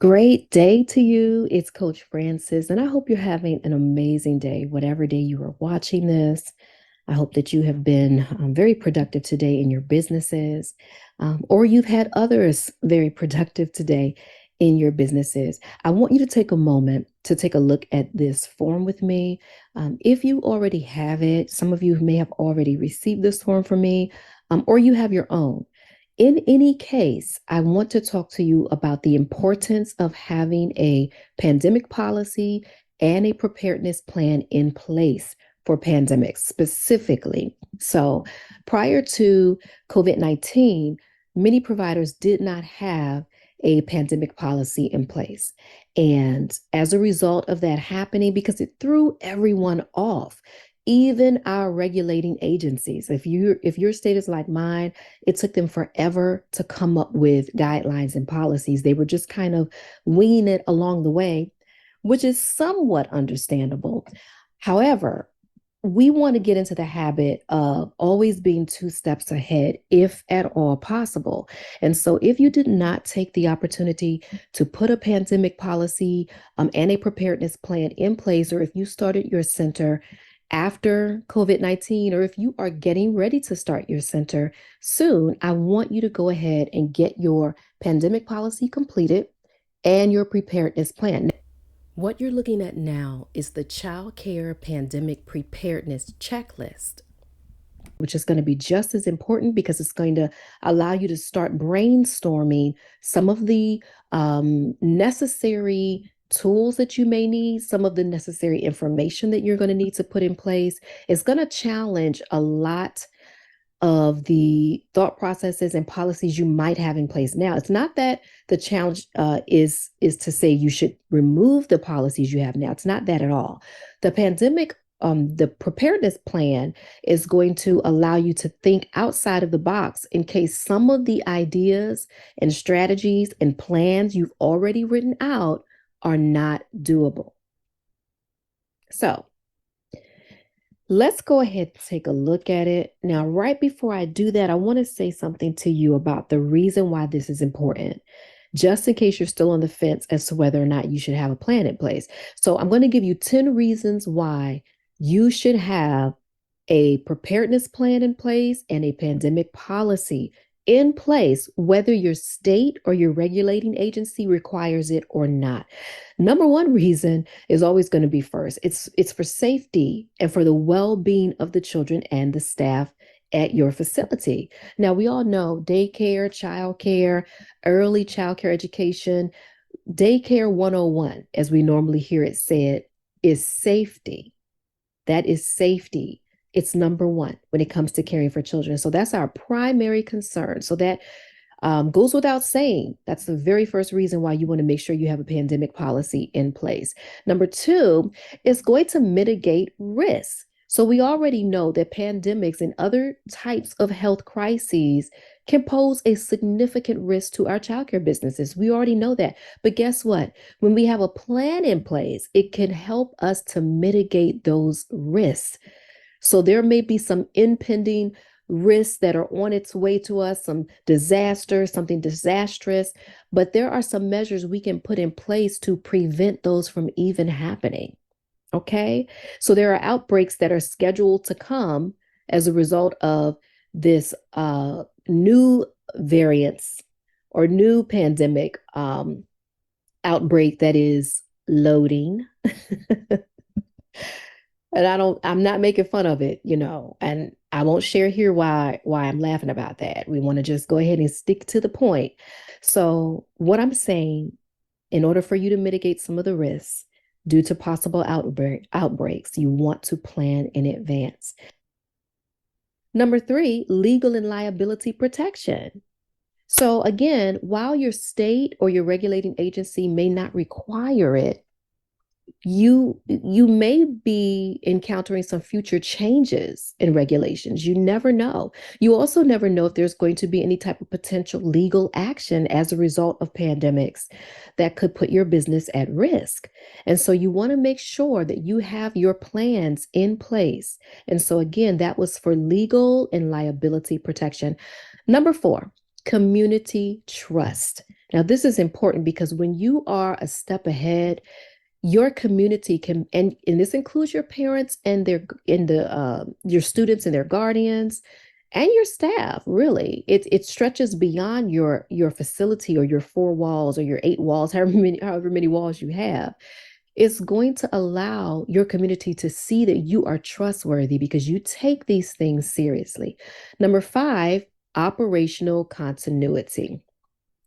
Great day to you. It's Coach Francis, and I hope you're having an amazing day, whatever day you are watching this. I hope that you have been very productive today in your businesses, or you've had others very productive today in your businesses. I want you to take a moment to take a look at this form with me. If you already have it, some of you may have already received this form from me, or you have your own. In any case, I want to talk to you about the importance of having a pandemic policy and a preparedness plan in place for pandemics specifically. So, prior to COVID-19, many providers did not have a pandemic policy in place. And as a result of that happening, because it threw everyone off, even our regulating agencies. If your state is like mine, it took them forever to come up with guidelines and policies. They were just kind of winging it along the way, which is somewhat understandable. However, we want to get into the habit of always being two steps ahead, if at all possible. And so, if you did not take the opportunity to put a pandemic policy and a preparedness plan in place, or if you started your center after COVID-19, or if you are getting ready to start your center soon, I want you to go ahead and get your pandemic policy completed and your preparedness plan. What you're looking at now is the Childcare Pandemic Preparedness Checklist, which is going to be just as important because it's going to allow you to start brainstorming some of the necessary tools that you may need, some of the necessary information that you're going to need to put in place. It's going to challenge a lot of the thought processes and policies you might have in place now. It's not that the challenge is to say you should remove the policies you have now. It's not that at all. The preparedness plan is going to allow you to think outside of the box in case some of the ideas and strategies and plans you've already written out are not doable. So, let's go ahead and take a look at it. Now, right before I do that, I want to say something to you about the reason why this is important, just in case you're still on the fence as to whether or not you should have a plan in place. So, I'm going to give you 10 reasons why you should have a preparedness plan in place and a pandemic policy in place, whether your state or your regulating agency requires it or not. Number one reason is always going to be first. It's for safety and for the well-being of the children and the staff at your facility. Now, we all know daycare, childcare, early childcare education, daycare 101, as we normally hear it said, is safety. That is safety. It's number one when it comes to caring for children. So that's our primary concern. So that goes without saying. That's the very first reason why you want to make sure you have a pandemic policy in place. Number two is going to mitigate risk. So we already know that pandemics and other types of health crises can pose a significant risk to our childcare businesses. We already know that. But guess what? When we have a plan in place, it can help us to mitigate those risks. So there may be some impending risks that are on its way to us, some disaster, something disastrous, but there are some measures we can put in place to prevent those from even happening. Okay. So there are outbreaks that are scheduled to come as a result of this new variants or new pandemic outbreak that is loading. And I'm not making fun of it, and I won't share here why I'm laughing about that. We want to just go ahead and stick to the point. So, what I'm saying, in order for you to mitigate some of the risks due to possible outbreaks, you want to plan in advance. Number three, legal and liability protection. So again, while your state or your regulating agency may not require it, you may be encountering some future changes in regulations. You never know. You also never know if there's going to be any type of potential legal action as a result of pandemics that could put your business at risk. And so you want to make sure that you have your plans in place. And so again, that was for legal and liability protection. Number four, community trust. Now, this is important because when you are a step ahead, your community can, and this includes your parents and their in the your students and their guardians and your staff. Really, it stretches beyond your facility or your four walls or your eight walls, however many walls you have. It's going to allow your community to see that you are trustworthy because you take these things seriously. Number five, operational continuity.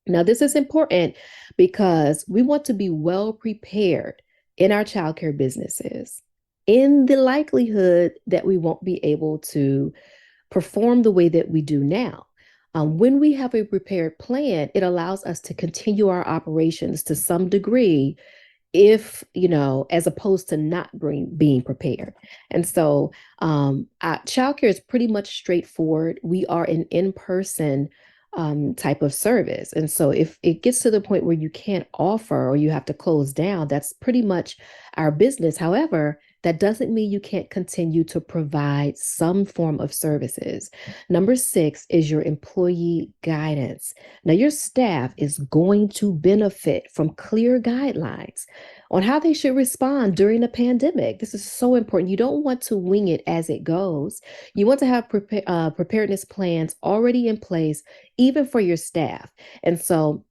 Now, this is important because we want to be well prepared in our childcare businesses in the likelihood that we won't be able to perform the way that we do now. When we have a prepared plan, it allows us to continue our operations to some degree if as opposed to not being prepared. And so childcare is pretty much straightforward. We are an in-person type of service, and so if it gets to the point where you can't offer or you have to close down, that's pretty much our business. However, that doesn't mean you can't continue to provide some form of services. Number six is your employee guidance. Now, your staff is going to benefit from clear guidelines on how they should respond during a pandemic. This is so important. You don't want to wing it as it goes. You want to have preparedness plans already in place, even for your staff. And so,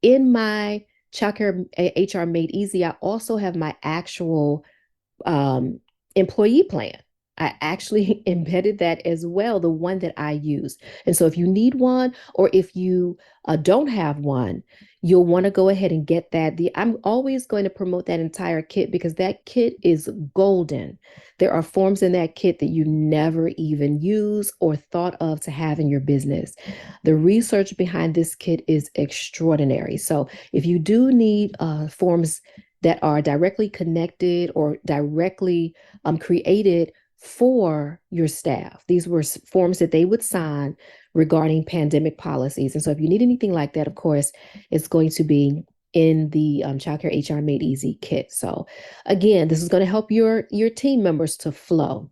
in my Childcare HR Made Easy, I also have my actual um, employee plan. I actually embedded that as well, the one that I use. And so if you need one or if you don't have one, you'll want to go ahead and get that. I'm always going to promote that entire kit because that kit is golden. There are forms in that kit that you never even use or thought of to have in your business. The research behind this kit is extraordinary. So if you do need forms that are directly connected or directly created for your staff. These were forms that they would sign regarding pandemic policies. And so if you need anything like that, of course, it's going to be in the Childcare HR Made Easy kit. So again, this is going to help your team members to flow.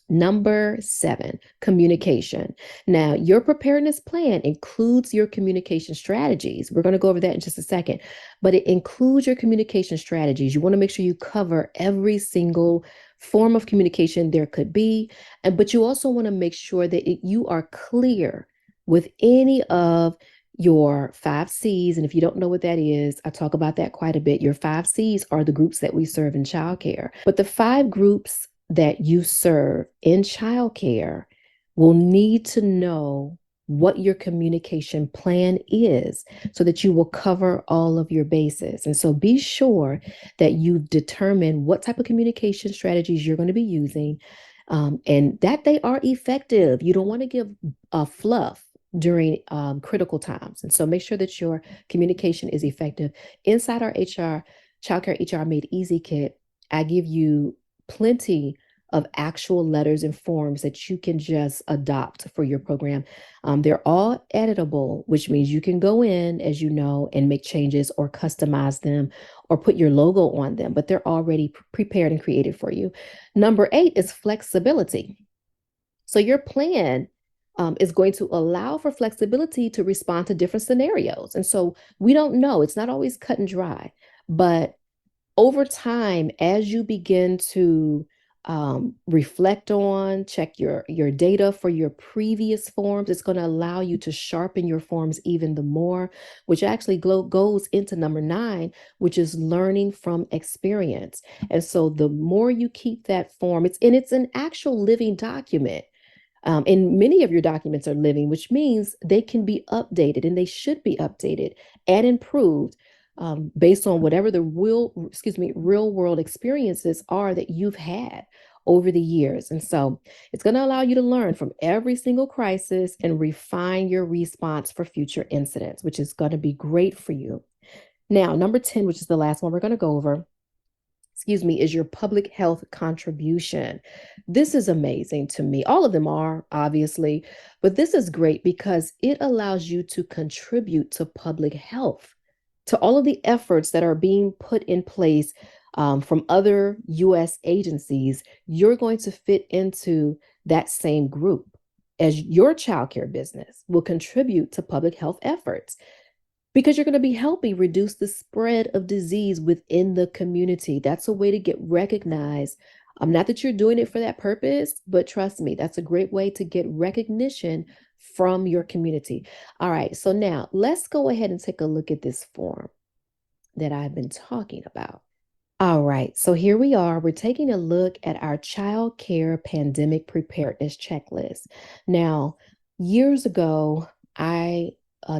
Number seven, communication. Now, your preparedness plan includes your communication strategies. We're going to go over that in just a second, but it includes your communication strategies. You want to make sure you cover every single form of communication there could be, but you also want to make sure that you are clear with any of your 5 C's. And if you don't know what that is, I talk about that quite a bit. Your 5 C's are the groups that we serve in childcare, but the 5 groups that you serve in childcare will need to know what your communication plan is so that you will cover all of your bases. And so be sure that you've determined what type of communication strategies you're going to be using and that they are effective. You don't want to give a fluff during critical times. And so make sure that your communication is effective. Inside our Childcare HR Made Easy kit, I give you plenty of actual letters and forms that you can just adopt for your program. They're all editable, which means you can go in, as you know, and make changes or customize them or put your logo on them, but they're already prepared and created for you. Number 8 is flexibility. So your plan is going to allow for flexibility to respond to different scenarios. And so we don't know, it's not always cut and dry, but over time, as you begin to reflect on, check your data for your previous forms, it's going to allow you to sharpen your forms even the more, which actually goes into number 9, which is learning from experience. And so the more you keep that form, it's an actual living document. And many of your documents are living, which means they can be updated and they should be updated and improved based on whatever the real world experiences are that you've had over the years. And so it's going to allow you to learn from every single crisis and refine your response for future incidents, which is going to be great for you. Now, number 10, which is the last one we're going to go over, is your public health contribution. This is amazing to me. All of them are, obviously, but this is great because it allows you to contribute to public health, to all of the efforts that are being put in place from other US agencies. You're going to fit into that same group as your childcare business will contribute to public health efforts. Because you're going to be helping reduce the spread of disease within the community. That's a way to get recognized. Not that you're doing it for that purpose, but trust me, that's a great way to get recognition from your community. All right, so now let's go ahead and take a look at this form that I've been talking about. All right, so here we are. We're taking a look at our child care pandemic preparedness checklist. Now, years ago, I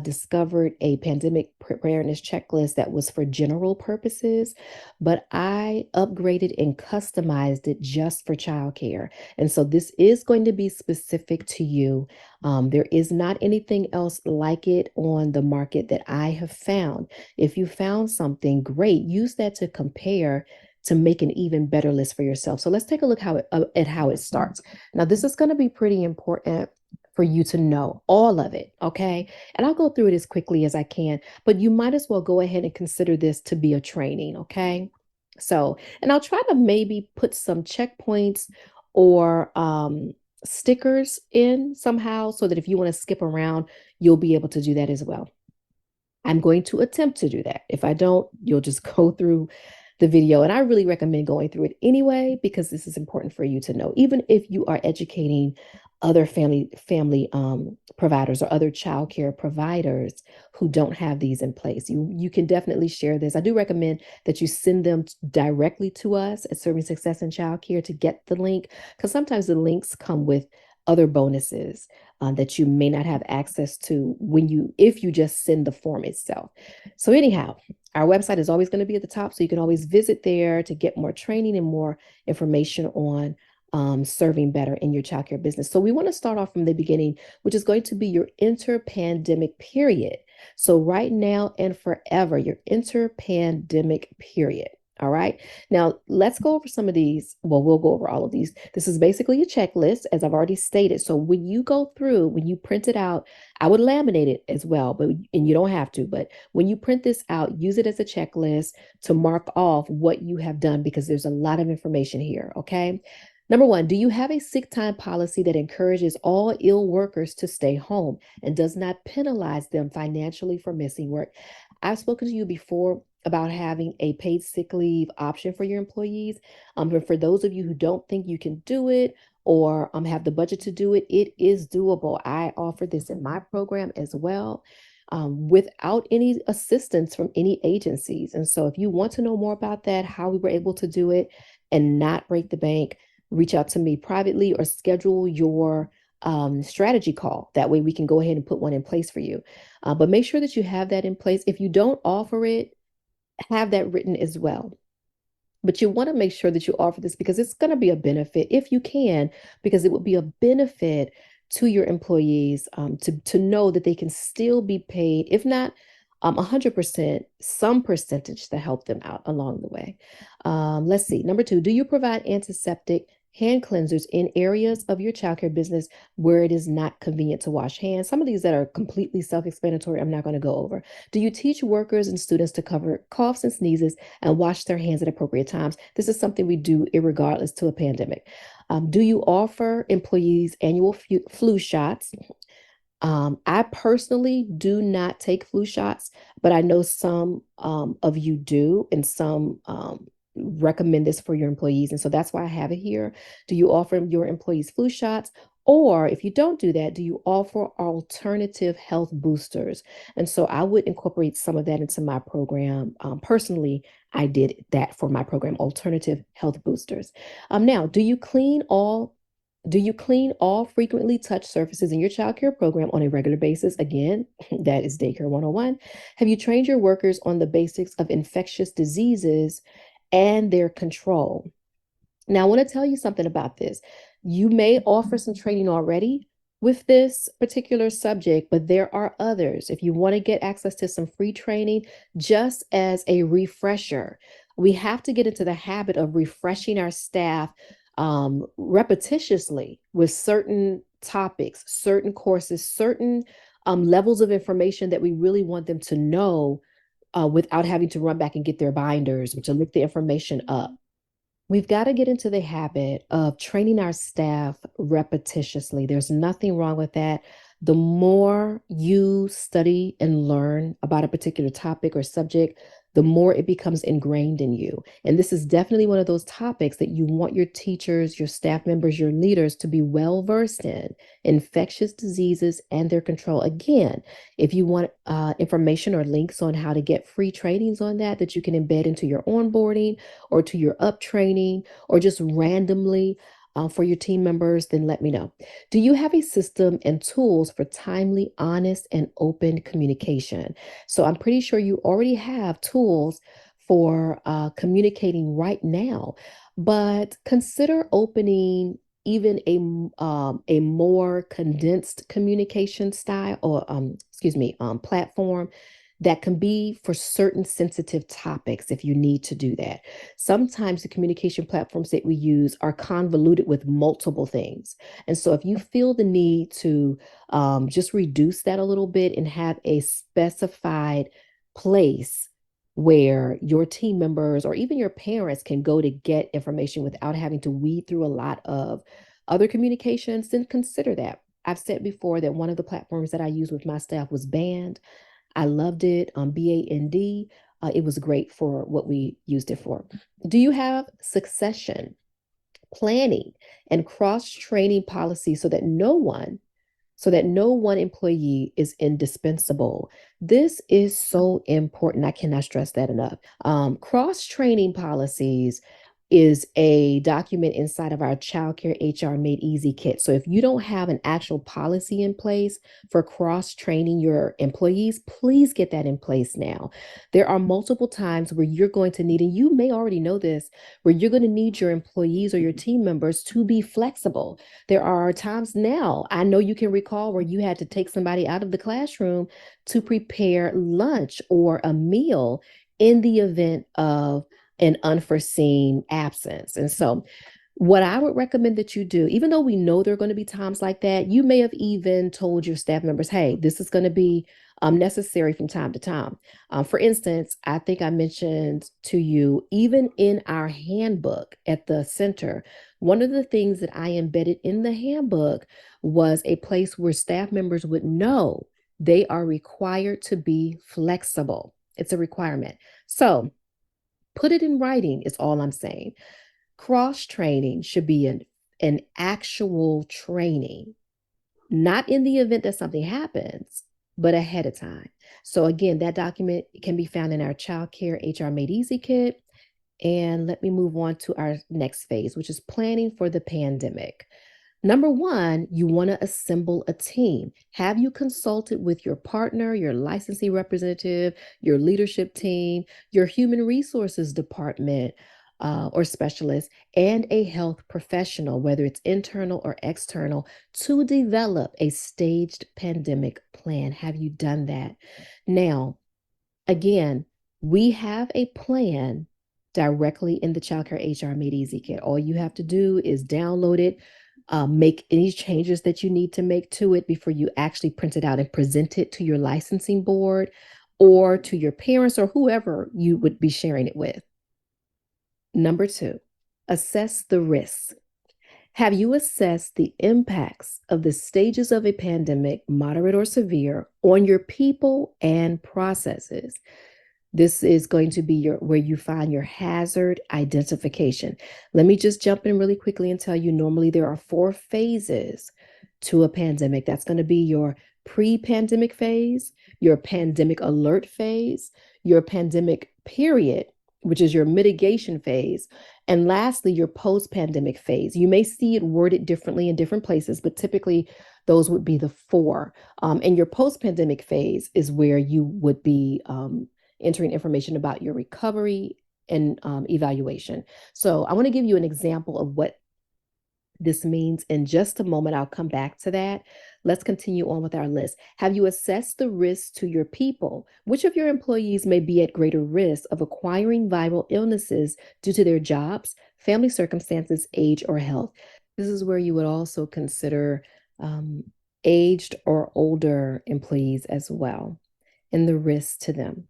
discovered a pandemic preparedness checklist that was for general purposes, but I upgraded and customized it just for childcare. And so this is going to be specific to you. There is not anything else like it on the market that I have found. If you found something great, use that to compare to make an even better list for yourself. So let's take a look at how it starts. Now, this is going to be pretty important for you to know all of it, okay? And I'll go through it as quickly as I can, but you might as well go ahead and consider this to be a training, okay? So, and I'll try to maybe put some checkpoints or stickers in somehow so that if you want to skip around, you'll be able to do that as well. I'm going to attempt to do that. If I don't, you'll just go through the video. And I really recommend going through it anyway, because this is important for you to know, even if you are educating other family providers or other childcare providers who don't have these in place. You can definitely share this. I do recommend that you send them directly to us at Serving Success in Childcare to get the link, because sometimes the links come with other bonuses that you may not have access to if you just send the form itself. So anyhow, our website is always going to be at the top, so you can always visit there to get more training and more information on serving better in your childcare business. So we want to start off from the beginning, which is going to be your inter-pandemic period. So right now and forever, your inter-pandemic period. All right. Now let's go over some of these. Well, we'll go over all of these. This is basically a checklist, as I've already stated. So when you go through, when you print it out, I would laminate it as well, and you don't have to, but when you print this out, use it as a checklist to mark off what you have done, because there's a lot of information here. Okay. Number one, do you have a sick time policy that encourages all ill workers to stay home and does not penalize them financially for missing work? I've spoken to you before about having a paid sick leave option for your employees. But for those of you who don't think you can do it or have the budget to do it, it is doable. I offer this in my program as well. Without any assistance from any agencies. And so, if you want to know more about that, how we were able to do it and not break the bank, reach out to me privately or schedule your strategy call. That way, we can go ahead and put one in place for you. But make sure that you have that in place. If you don't offer it, have that written as well. But you want to make sure that you offer this because it's going to be a benefit if you can, because it would be a benefit to your employees to know that they can still be paid, if not 100%, some percentage to help them out along the way. Let's see. Number two, do you provide antiseptic hand cleansers in areas of your childcare business where it is not convenient to wash hands? Some of these that are completely self-explanatory, I'm not going to go over. Do you teach workers and students to cover coughs and sneezes and wash their hands at appropriate times? This is something we do irregardless to a pandemic. Do you offer employees annual flu shots? I personally do not take flu shots, but I know some of you do, and some recommend this for your employees. And so that's why I have it here. Do you offer your employees flu shots? Or if you don't do that, do you offer alternative health boosters? And so I would incorporate some of that into my program. Personally, I did that for my program, alternative health boosters. Now, do you clean all frequently touched surfaces in your child care program on a regular basis? Again, that is Daycare 101. Have you trained your workers on the basics of infectious diseases and their control? Now, I want to tell you something about this. You may offer some training already with this particular subject, but there are others. If you want to get access to some free training, just as a refresher, we have to get into the habit of refreshing our staff repetitiously with certain topics, certain courses, certain levels of information that we really want them to know without having to run back and get their binders or to look the information up. We've got to get into the habit of training our staff repetitiously. There's nothing wrong with that. The more you study and learn about a particular topic or subject, the more it becomes ingrained in you. And this is definitely one of those topics that you want your teachers, your staff members, your leaders to be well versed in infectious diseases and their control. Again, if you want information or links on how to get free trainings on that, that you can embed into your onboarding or to your up training or just randomly for your team members, then let me know. Do you have a system and tools for timely, honest, and open communication? So I'm pretty sure you already have tools for communicating right now, but consider opening even a more condensed communication style or platform that can be for certain sensitive topics if you need to do that. Sometimes the communication platforms that we use are convoluted with multiple things. And so if you feel the need to just reduce that a little bit and have a specified place where your team members or even your parents can go to get information without having to weed through a lot of other communications, then consider that. I've said before that one of the platforms that I use with my staff was Band. I loved it on BAND. It was great for what we used it for. Do you have succession planning and cross training policies so that no one employee is indispensable? This is so important. I cannot stress that enough. Cross training policies is a document inside of our Childcare HR Made Easy kit. So if you don't have an actual policy in place for cross training your employees, please get that in place now. There are multiple times where you're going to need, and you may already know this, where you're going to need your employees or your team members to be flexible. There are times now, I know you can recall, where you had to take somebody out of the classroom to prepare lunch or a meal in the event of an unforeseen absence. And so, what I would recommend that you do, even though we know there are going to be times like that, you may have even told your staff members, hey, this is going to be necessary from time to time. For instance, I think I mentioned to you, even in our handbook at the center, one of the things that I embedded in the handbook was a place where staff members would know they are required to be flexible. It's a requirement. So, put it in writing, is all I'm saying. Cross training should be an actual training, not in the event that something happens, but ahead of time. So, again, that document can be found in our Child Care HR Made Easy kit. And let me move on to our next phase, which is planning for the pandemic. Number one, you want to assemble a team. Have you consulted with your partner, your licensing representative, your leadership team, your human resources department or specialist, and a health professional, whether it's internal or external, to develop a staged pandemic plan? Have you done that? Now, again, we have a plan directly in the Childcare HR Made Easy kit. All you have to do is download it, make any changes that you need to make to it before you actually print it out and present it to your licensing board or to your parents or whoever you would be sharing it with. Number two, assess the risks. Have you assessed the impacts of the stages of a pandemic, moderate or severe, on your people and processes? This is going to be where you find your hazard identification. Let me just jump in really quickly and tell you, normally there are 4 phases to a pandemic. That's going to be your pre-pandemic phase, your pandemic alert phase, your pandemic period, which is your mitigation phase, and lastly, your post-pandemic phase. You may see it worded differently in different places, but typically those would be the 4. And your post-pandemic phase is where you would be entering information about your recovery and evaluation. So I want to give you an example of what this means in just a moment. I'll come back to that. Let's continue on with our list. Have you assessed the risks to your people? Which of your employees may be at greater risk of acquiring viral illnesses due to their jobs, family circumstances, age, or health? This is where you would also consider aged or older employees as well and the risks to them.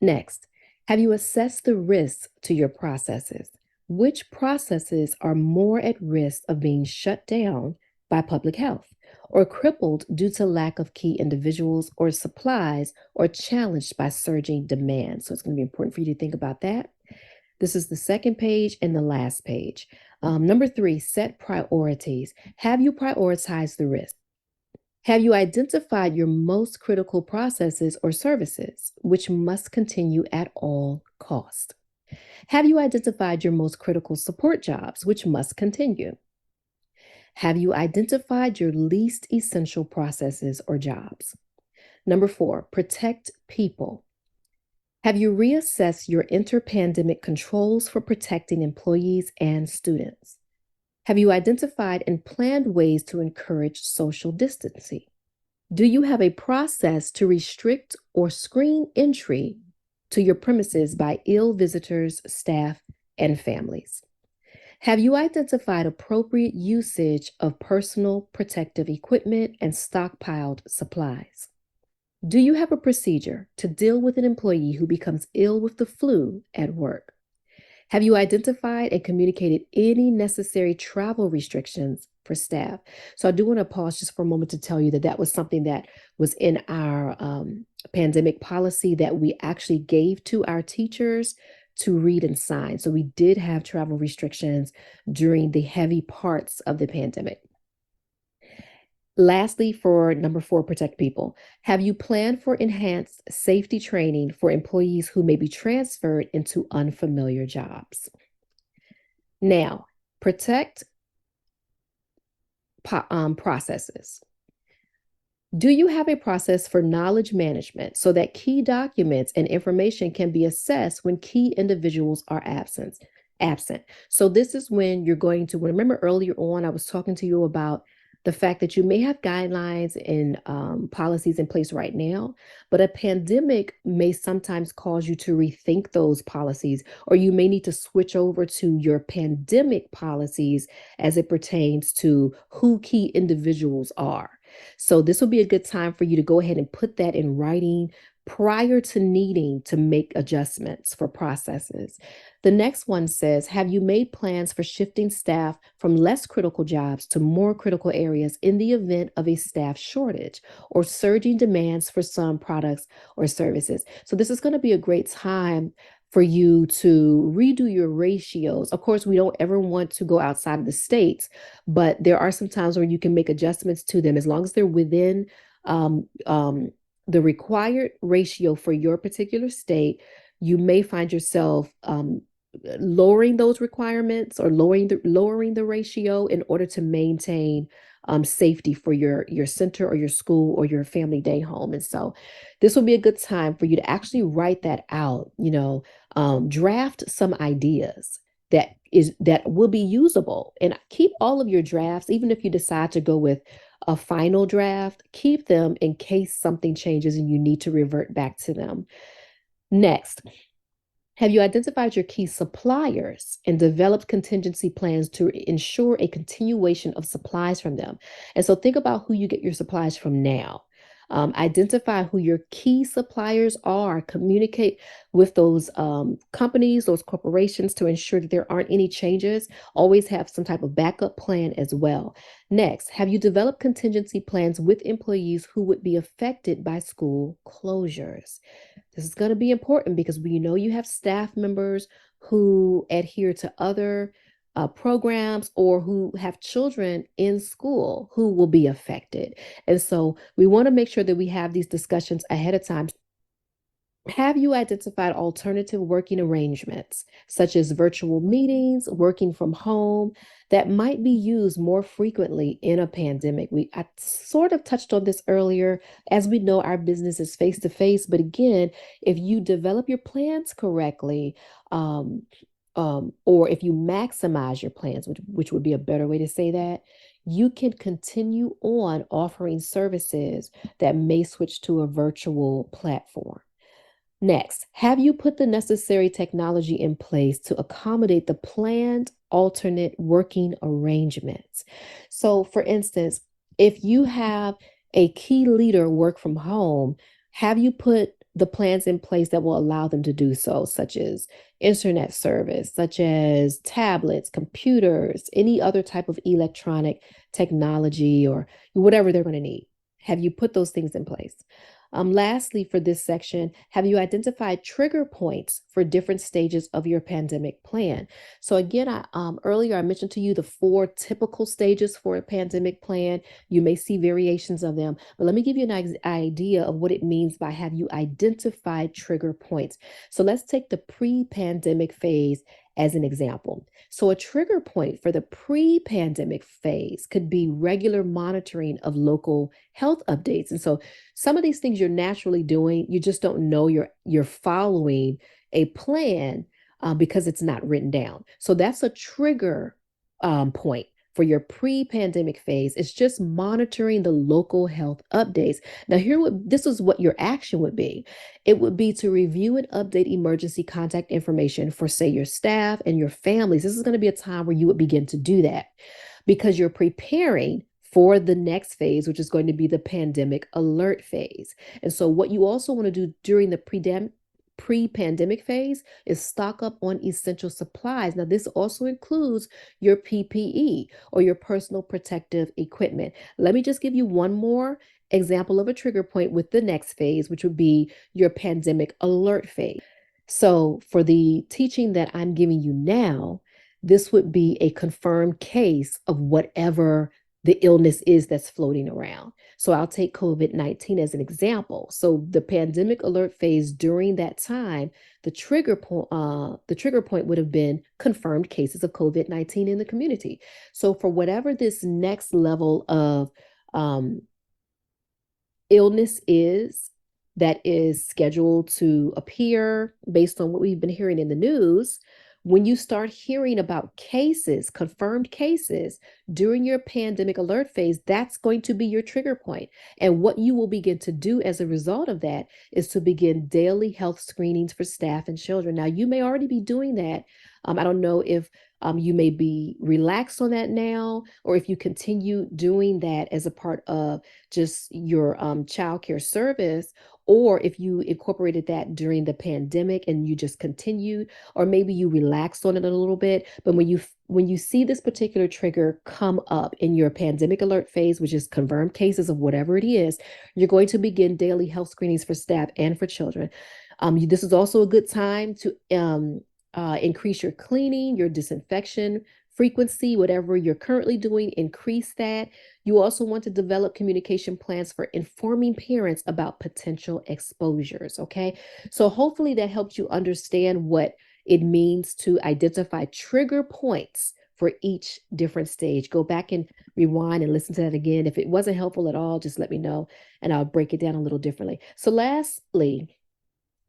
Next, have you assessed the risks to your processes? Which processes are more at risk of being shut down by public health? or crippled due to lack of key individuals or supplies or challenged by surging demand. So it's going to be important for you to think about that. This is the second page and the last page. Number three, set priorities. Have you prioritized the risk? Have you identified your most critical processes or services, which must continue at all costs? Have you identified your most critical support jobs, which must continue? Have you identified your least essential processes or jobs? Number four, protect people. Have you reassessed your interpandemic controls for protecting employees and students? Have you identified and planned ways to encourage social distancing? Do you have a process to restrict or screen entry to your premises by ill visitors, staff, and families? Have you identified appropriate usage of personal protective equipment and stockpiled supplies? Do you have a procedure to deal with an employee who becomes ill with the flu at work? Have you identified and communicated any necessary travel restrictions for staff? So I do want to pause just for a moment to tell you that that was something that was in our pandemic policy that we actually gave to our teachers to read and sign. So we did have travel restrictions during the heavy parts of the pandemic. Lastly, for number four, protect people. Have you planned for enhanced safety training for employees who may be transferred into unfamiliar jobs? Now, protect processes. Do you have a process for knowledge management so that key documents and information can be assessed when key individuals are absent? So this is when you're going to, remember earlier on, I was talking to you about the fact that you may have guidelines and policies in place right now, but a pandemic may sometimes cause you to rethink those policies, or you may need to switch over to your pandemic policies as it pertains to who key individuals are. So this will be a good time for you to go ahead and put that in writing prior to needing to make adjustments for processes. The next one says, have you made plans for shifting staff from less critical jobs to more critical areas in the event of a staff shortage or surging demands for some products or services? So this is going to be a great time for you to redo your ratios. Of course, we don't ever want to go outside of the states, but there are some times where you can make adjustments to them as long as they're within um, um, the required ratio for your particular state. You may find yourself lowering those requirements or lowering the ratio in order to maintain safety for your center or your school or your family day home. And so this will be a good time for you to actually write that out, draft some ideas that will be usable, and keep all of your drafts. Even if you decide to go with a final draft, keep them in case something changes and you need to revert back to them. Next, have you identified your key suppliers and developed contingency plans to ensure a continuation of supplies from them? And so think about who you get your supplies from now. Identify who your key suppliers are. Communicate with those companies, those corporations, to ensure that there aren't any changes. Always have some type of backup plan as well. Next, have you developed contingency plans with employees who would be affected by school closures? This is going to be important because we know you have staff members who adhere to other programs or who have children in school who will be affected. And so we want to make sure that we have these discussions ahead of time. Have you identified alternative working arrangements, such as virtual meetings, working from home, that might be used more frequently in a pandemic? I sort of touched on this earlier. As we know, our business is face to face, but again, if you develop your plans correctly, or if you maximize your plans, which would be a better way to say that, you can continue on offering services that may switch to a virtual platform. Next, have you put the necessary technology in place to accommodate the planned alternate working arrangements? So, for instance, if you have a key leader work from home, have you put the plans in place that will allow them to do so, such as internet service, such as tablets, computers, any other type of electronic technology or whatever they're going to need. Have you put those things in place? Lastly, for this section, have you identified trigger points for different stages of your pandemic plan? So again, earlier I mentioned to you the four typical stages for a pandemic plan. You may see variations of them, but let me give you an idea of what it means by have you identified trigger points. So let's take the pre-pandemic phase as an example. So a trigger point for the pre-pandemic phase could be regular monitoring of local health updates. And so some of these things you're naturally doing, you just don't know you're following a plan because it's not written down. So that's a trigger point for your pre-pandemic phase. It's just monitoring the local health updates. Now, this is what your action would be. It would be to review and update emergency contact information for, say, your staff and your families. This is going to be a time where you would begin to do that because you're preparing for the next phase, which is going to be the pandemic alert phase. And so, what you also want to do during the pre-pandemic phase is stock up on essential supplies. Now, this also includes your PPE or your personal protective equipment. Let me just give you one more example of a trigger point with the next phase, which would be your pandemic alert phase. So, for the teaching that I'm giving you now, this would be a confirmed case of whatever the illness is that's floating around. So I'll take COVID-19 as an example. So the pandemic alert phase during that time, the trigger point would have been confirmed cases of COVID-19 in the community. So for whatever this next level of um, illness is that is scheduled to appear based on what we've been hearing in the news, when you start hearing about cases, confirmed cases during your pandemic alert phase, that's going to be your trigger point. And what you will begin to do as a result of that is to begin daily health screenings for staff and children. Now, you may already be doing that. I don't know if you may be relaxed on that now, or if you continue doing that as a part of just your child care service, or if you incorporated that during the pandemic and you just continued, or maybe you relaxed on it a little bit. But when you see this particular trigger come up in your pandemic alert phase, which is confirmed cases of whatever it is, you're going to begin daily health screenings for staff and for children. This is also a good time to increase your cleaning, your disinfection frequency, whatever you're currently doing, increase that. You also want to develop communication plans for informing parents about potential exposures. Okay. So hopefully that helps you understand what it means to identify trigger points for each different stage. Go back and rewind and listen to that again. If it wasn't helpful at all, just let me know and I'll break it down a little differently. So lastly,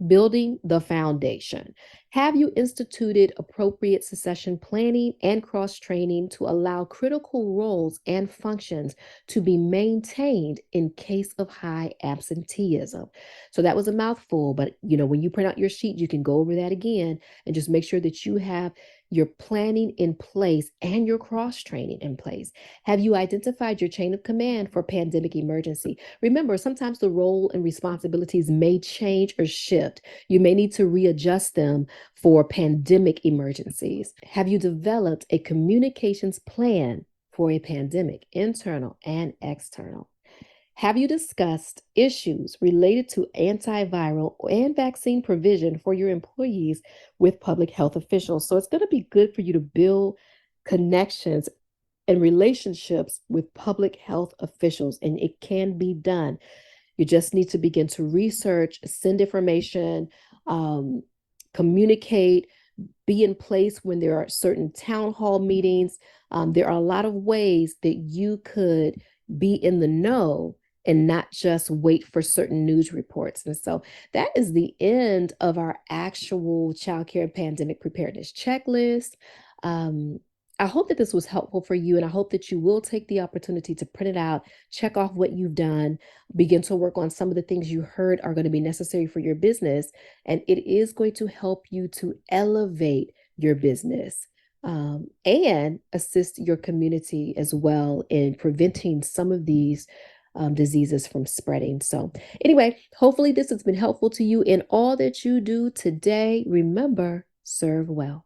building the foundation. Have you instituted appropriate succession planning and cross training to allow critical roles and functions to be maintained in case of high absenteeism? So that was a mouthful, but when you print out your sheet, you can go over that again and just make sure that you have your planning in place and your cross training in place. Have you identified your chain of command for pandemic emergency? Remember, sometimes the role and responsibilities may change or shift. You may need to readjust them for pandemic emergencies. Have you developed a communications plan for a pandemic, internal and external? Have you discussed issues related to antiviral and vaccine provision for your employees with public health officials? So it's going to be good for you to build connections and relationships with public health officials, and it can be done. You just need to begin to research, send information, um, communicate, be in place when there are certain town hall meetings. There are a lot of ways that you could be in the know and not just wait for certain news reports. And so that is the end of our actual childcare pandemic preparedness checklist. Um, I hope that this was helpful for you, and I hope that you will take the opportunity to print it out, check off what you've done, begin to work on some of the things you heard are going to be necessary for your business, and it is going to help you to elevate your business and assist your community as well in preventing some of these diseases from spreading. So, anyway, hopefully, this has been helpful to you in all that you do today. Remember, serve well.